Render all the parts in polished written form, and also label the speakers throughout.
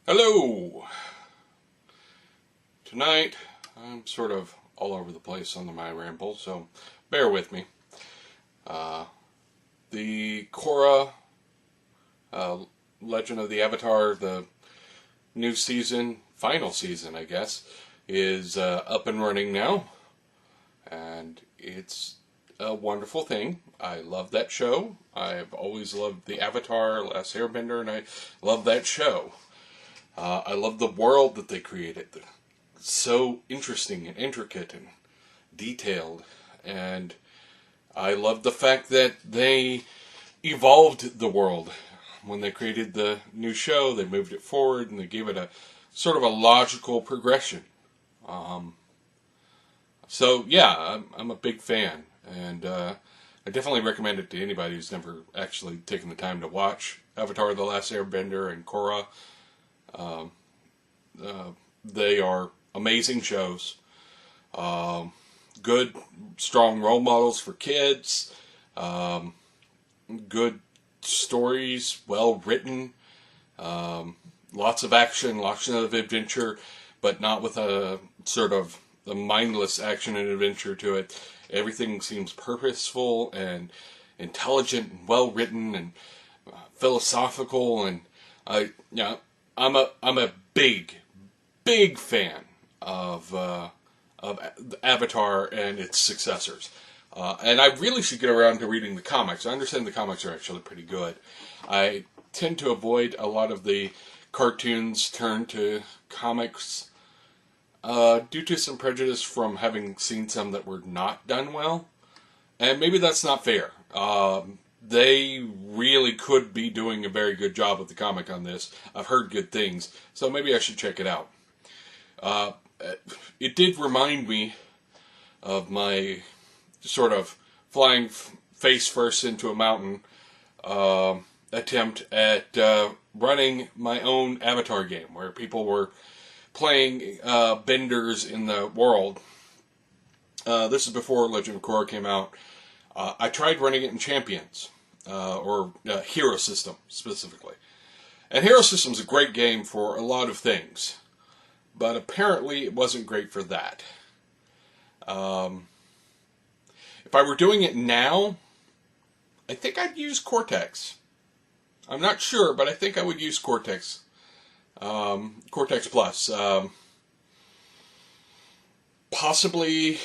Speaker 1: Hello! Tonight, I'm sort of all over the place on my ramble, so bear with me. The Korra Legend of the Avatar, the new season, final season, I guess, is up and running now. And it's a wonderful thing. I love that show. I've always loved the Avatar, Last Airbender, and I love that show. I love the world that they created. It's so interesting and intricate and detailed. And I love the fact that they evolved the world. When they created the new show, they moved it forward and they gave it a sort of a logical progression. So yeah, I'm a big fan. And I definitely recommend it to anybody who's never actually taken the time to watch Avatar: The Last Airbender and Korra. They are amazing shows. Good, strong role models for kids. Good stories, well written. Lots of action, lots of adventure, but not with a sort of a mindless action and adventure to it. Everything seems purposeful and intelligent and well written and philosophical, and I'm a big fan of Avatar and its successors. And I really should get around to reading the comics. I understand the comics are actually pretty good. I tend to avoid a lot of the cartoons turned to comics due to some prejudice from having seen some that were not done well. And maybe that's not fair. They really could be doing a very good job with the comic on this. I've heard good things, so maybe I should check it out. It did remind me of my sort of flying face first into a mountain attempt at running my own Avatar game, where people were playing benders in the world. This is before Legend of Korra came out. I tried running it in Champions, or Hero System specifically. And Hero System is a great game for a lot of things, but apparently it wasn't great for that. If I were doing it now, I think I'd use Cortex. I'm not sure, but I think I would use Cortex. Cortex Plus. Possibly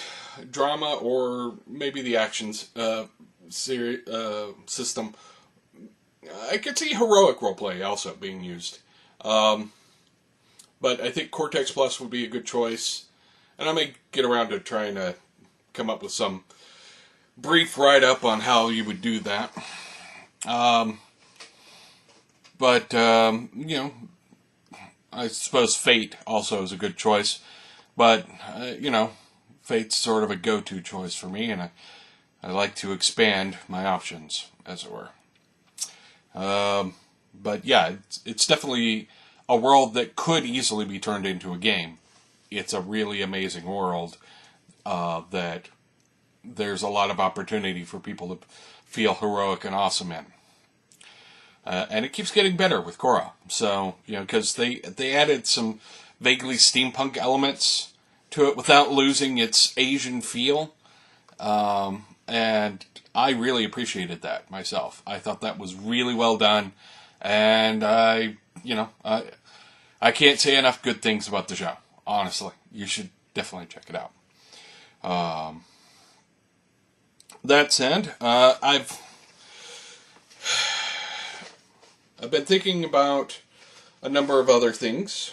Speaker 1: drama or maybe the actions system. I could see heroic roleplay also being used. But I think Cortex Plus would be a good choice. And I may get around to trying to come up with some brief write-up on how you would do that. I suppose Fate also is a good choice. But, Fate's sort of a go-to choice for me, and I like to expand my options, as it were. But yeah, it's definitely a world that could easily be turned into a game. It's a really amazing world that there's a lot of opportunity for people to feel heroic and awesome in. And it keeps getting better with Korra. So, because they added some vaguely steampunk elements to it without losing its Asian feel. And I really appreciated that myself. I thought that was really well done. And I can't say enough good things about the show. Honestly, you should definitely check it out. That said, I've been thinking about a number of other things.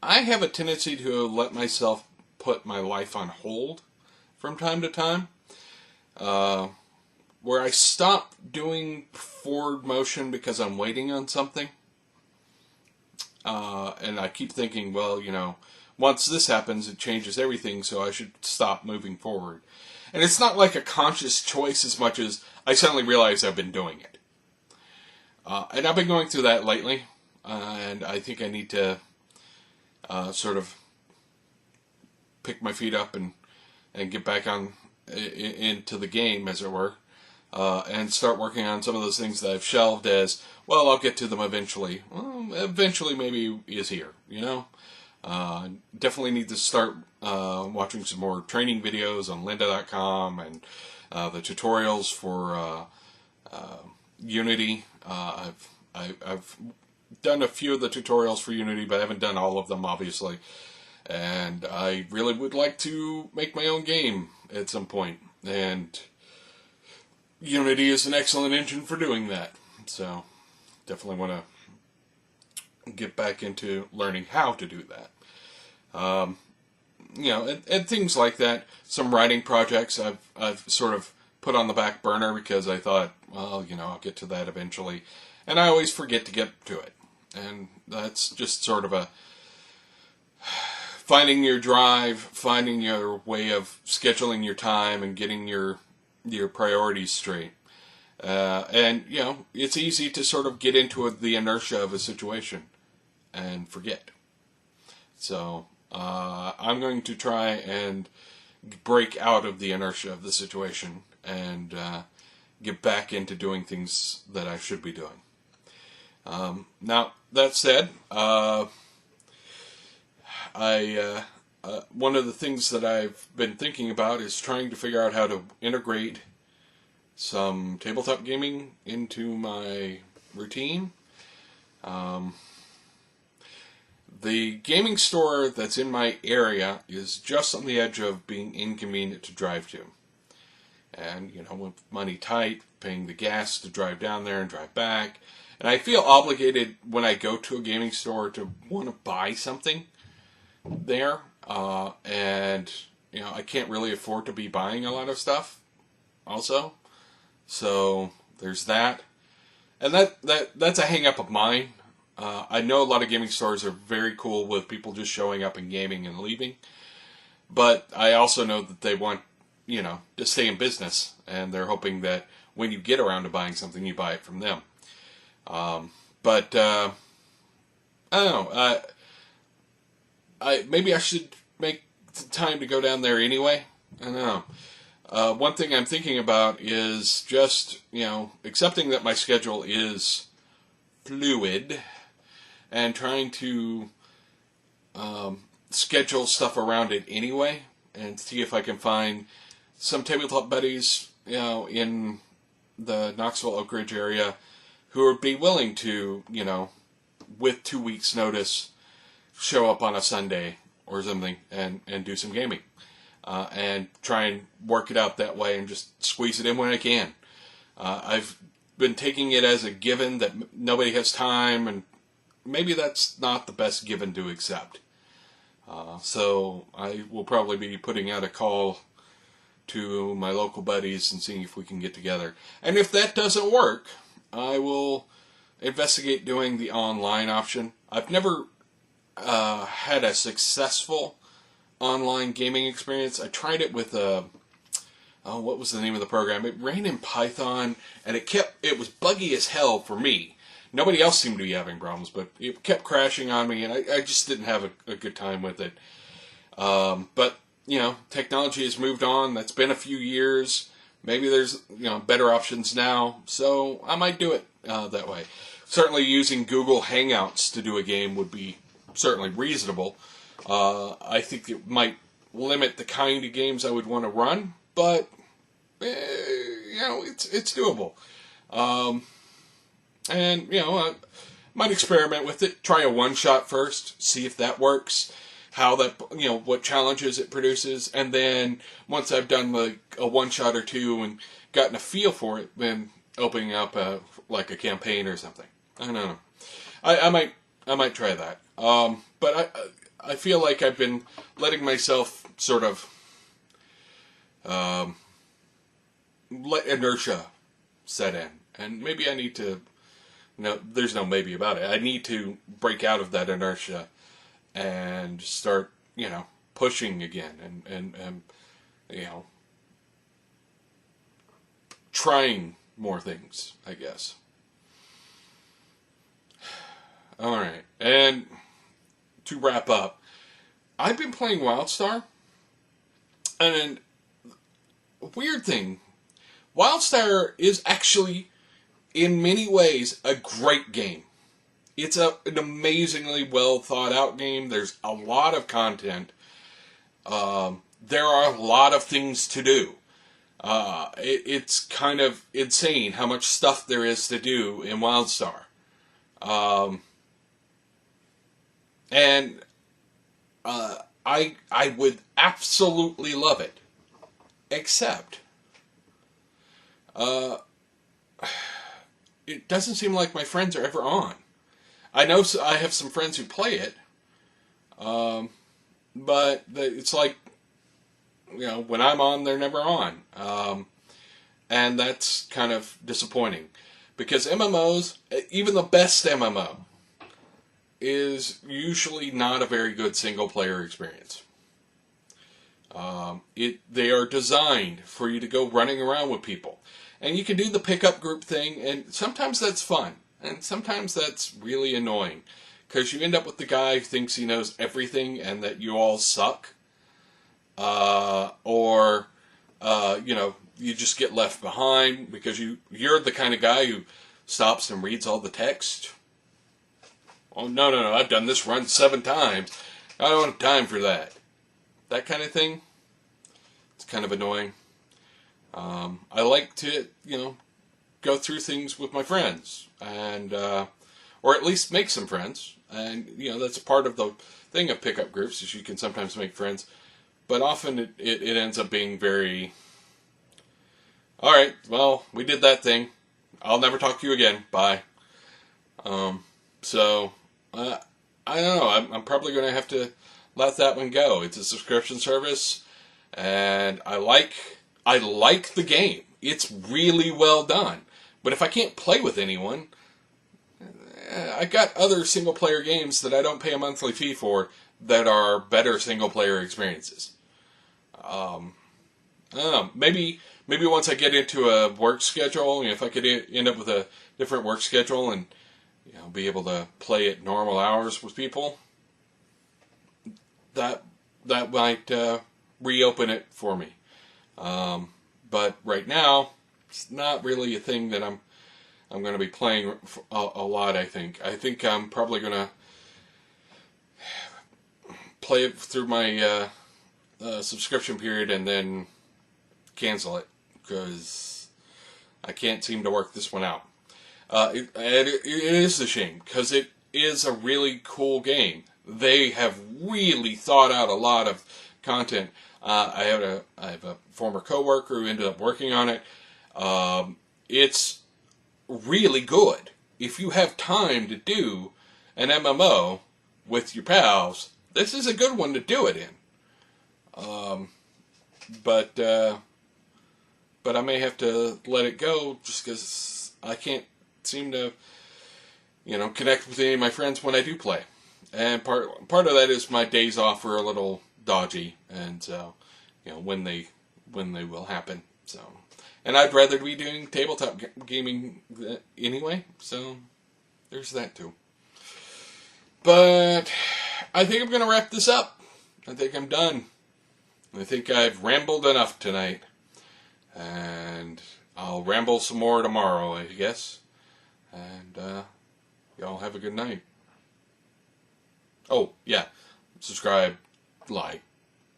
Speaker 1: I have a tendency to let myself put my life on hold from time to time, where I stop doing forward motion because I'm waiting on something. And I keep thinking, well, once this happens, it changes everything, so I should stop moving forward. And it's not like a conscious choice as much as I suddenly realize I've been doing it. And I've been going through that lately, and I think I need to sort of pick my feet up and get back on into the game, as it were. and start working on some of those things that I've shelved as, well, I'll get to them eventually. Well, eventually maybe is here, you know? Definitely need to start watching some more training videos on lynda.com and the tutorials for Unity. I've done a few of the tutorials for Unity, but I haven't done all of them, obviously. And I really would like to make my own game at some point. And Unity is an excellent engine for doing that. So, definitely want to get back into learning how to do that. You know, and things like that. Some writing projects I've sort of put on the back burner because I thought, well, you know, I'll get to that eventually. And I always forget to get to it. And that's just sort of a finding your drive, finding your way of scheduling your time and getting your priorities straight. And, you know, it's easy to sort of get into the inertia of a situation and forget. So, I'm going to try and break out of the inertia of the situation and get back into doing things that I should be doing. Now, that said, one of the things that I've been thinking about is trying to figure out how to integrate some tabletop gaming into my routine. The gaming store that's in my area is just on the edge of being inconvenient to drive to. And, you know, with money tight, paying the gas to drive down there and drive back. And I feel obligated when I go to a gaming store to want to buy something there. And, you know, I can't really afford to be buying a lot of stuff also. So, there's that. And that's a hang-up of mine. I know a lot of gaming stores are very cool with people just showing up and gaming and leaving. But I also know that they want, you know, to stay in business. And they're hoping that when you get around to buying something, you buy it from them. But I don't know. Maybe I should make time to go down there anyway. I don't know. One thing I'm thinking about is just, you know, accepting that my schedule is fluid and trying to schedule stuff around it anyway and see if I can find some tabletop buddies, you know, in the Knoxville Oak Ridge area who would be willing to, you know, with 2 weeks notice, show up on a Sunday or something and do some gaming. And try and work it out that way and just squeeze it in when I can. I've been taking it as a given that nobody has time, and maybe that's not the best given to accept. So I will probably be putting out a call to my local buddies and seeing if we can get together. And if that doesn't work, I will investigate doing the online option. I've never had a successful online gaming experience. I tried it with what was the name of the program? It ran in Python, and it was buggy as hell for me. Nobody else seemed to be having problems, but it kept crashing on me, and I just didn't have a good time with it. But, you know, technology has moved on. That's been a few years. Maybe there's, you know, better options now, so I might do it that way. Certainly using Google Hangouts to do a game would be certainly reasonable. I think it might limit the kind of games I would want to run, but you know, it's doable. And you know, I might experiment with it. Try a one-shot first, see if that works. How that, you know, what challenges it produces, and then once I've done like a one-shot or two and gotten a feel for it, then opening up like a campaign or something. I don't know. I might try that. But I feel like I've been letting myself sort of let inertia set in. And maybe I need to, no, there's no maybe about it. I need to break out of that inertia and start, you know, pushing again and you know, trying more things, I guess. All right. And to wrap up, I've been playing Wildstar, and a weird thing Wildstar is actually, in many ways, a great game. It's an amazingly well thought out game. There's a lot of content. There are a lot of things to do. It's kind of insane how much stuff there is to do in Wildstar. I would absolutely love it. Except, it doesn't seem like my friends are ever on. I know I have some friends who play it, but it's like, when I'm on, they're never on. And that's kind of disappointing. Because MMOs, even the best MMO, is usually not a very good single-player experience. They are designed for you to go running around with people. And you can do the pickup group thing, and sometimes that's fun. And sometimes that's really annoying. Because you end up with the guy who thinks he knows everything and that you all suck. You just get left behind because you're the kind of guy who stops and reads all the text. Oh, no, I've done this run 7 times. I don't have time for that. That kind of thing. It's kind of annoying. I like to, go through things with my friends. And, or at least make some friends. And, that's part of the thing of pickup groups, is you can sometimes make friends. But often it ends up being very, alright, well, we did that thing. I'll never talk to you again. Bye. I don't know. I'm probably going to have to let that one go. It's a subscription service, and I like the game. It's really well done. But if I can't play with anyone, I got other single-player games that I don't pay a monthly fee for that are better single-player experiences. I don't know. Maybe once I get into a work schedule, if I could end up with a different work schedule and be able to play at normal hours with people, that might reopen it for me. But right now, it's not really a thing that I'm going to be playing a lot. I think I'm probably going to play it through my subscription period and then cancel it because I can't seem to work this one out. It is a shame because it is a really cool game. They have really thought out a lot of content. I have a former coworker who ended up working on it. It's really good. If you have time to do an MMO with your pals, this is a good one to do it in. But I may have to let it go just because I can't seem to, connect with any of my friends when I do play. And part of that is my days off are a little dodgy, and so, when they will happen. So, and I'd rather be doing tabletop gaming anyway. So, there's that too. But I think I'm going to wrap this up. I think I'm done. I think I've rambled enough tonight. And I'll ramble some more tomorrow, I guess. And y'all have a good night. Oh, yeah. Subscribe, like,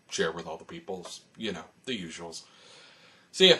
Speaker 1: share with all the peoples. The usuals. See ya.